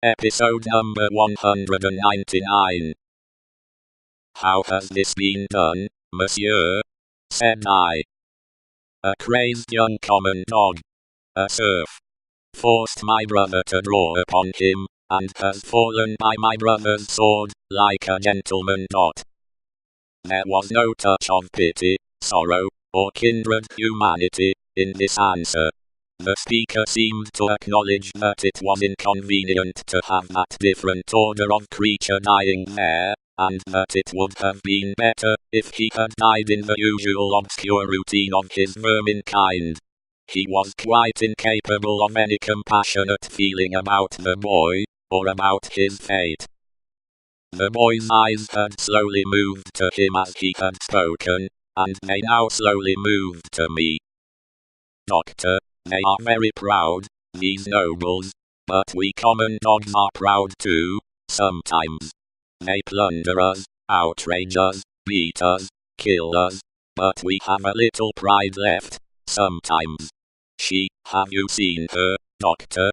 Episode number 199. "How has this been done, monsieur?" said I. "A crazed young common dog, a serf, forced my brother to draw upon him, and has fallen by my brother's sword, like a gentleman. There was no touch of pity, sorrow, or kindred humanity in this answer. The speaker seemed to acknowledge that it was inconvenient to have that different order of creature dying there, and that it would have been better if he had died in the usual obscure routine of his vermin kind. He was quite incapable of any compassionate feeling about the boy, or about his fate. The boy's eyes had slowly moved to him as he had spoken, and they now slowly moved to me. "Doctor, they are very proud, these nobles, but we common dogs are proud too, sometimes. They plunder us, outrage us, beat us, kill us, but we have a little pride left, sometimes. Have you seen her, doctor?"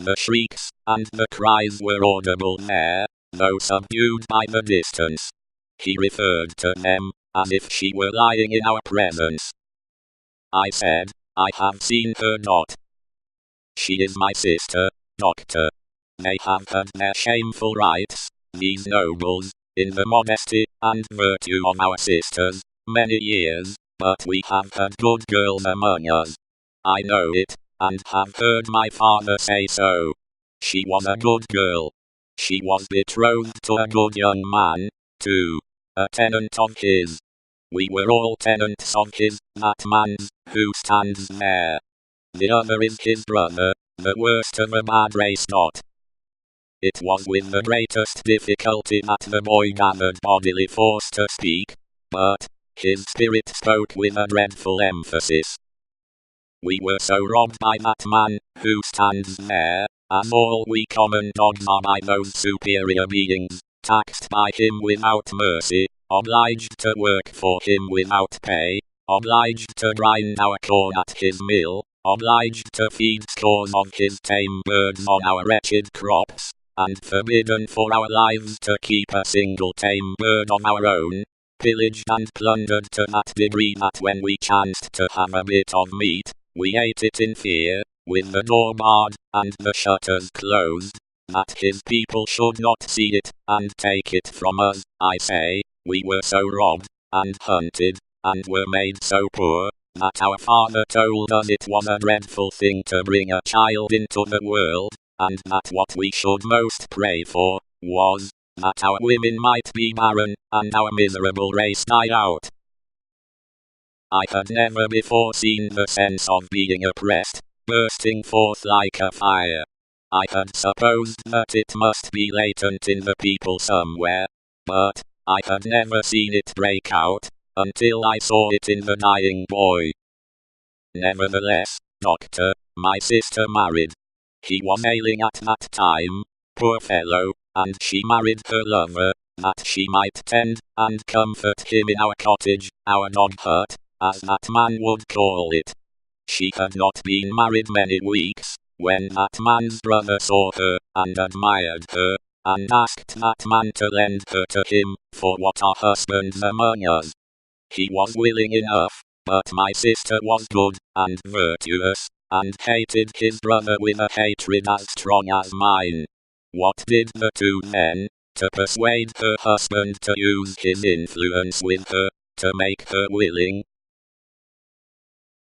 The shrieks and the cries were audible there, though subdued by the distance. He referred to them, as if she were lying in our presence. I said, "I have seen her. She is my sister, doctor. They have had their shameful rights, these nobles, in the modesty and virtue of our sisters, many years, but we have had good girls among us. I know it, and have heard my father say so. She was a good girl. She was betrothed to a good young man, too, a tenant of his. We were all tenants of his, that man's, who stands there. The other is his brother, the worst of a bad race. It was with the greatest difficulty that the boy gathered bodily force to speak, but his spirit spoke with a dreadful emphasis. We were so robbed by that man, who stands there, as all we common dogs are by those superior beings, taxed by him without mercy, obliged to work for him without pay, obliged to grind our corn at his mill, obliged to feed scores of his tame birds on our wretched crops, and forbidden for our lives to keep a single tame bird of our own, pillaged and plundered to that degree that when we chanced to have a bit of meat, we ate it in fear, with the door barred, and the shutters closed, that his people should not see it, and take it from us. I say, we were so robbed, and hunted, and were made so poor, that our father told us it was a dreadful thing to bring a child into the world, and that what we should most pray for, was, that our women might be barren, and our miserable race die out." I had never before seen the sense of being oppressed, bursting forth like a fire. I had supposed that it must be latent in the people somewhere, but I had never seen it break out, until I saw it in the dying boy. Nevertheless, doctor, my sister married. He was ailing at that time, poor fellow, and she married her lover, that she might tend and comfort him in our cottage, our dog hut, as that man would call it. She had not been married many weeks, when that man's brother saw her, and admired her, and asked that man to lend her to him, for what are husbands among us? He was willing enough, but my sister was good, and virtuous, and hated his brother with a hatred as strong as mine. What did the two then, to persuade her husband to use his influence with her, to make her willing,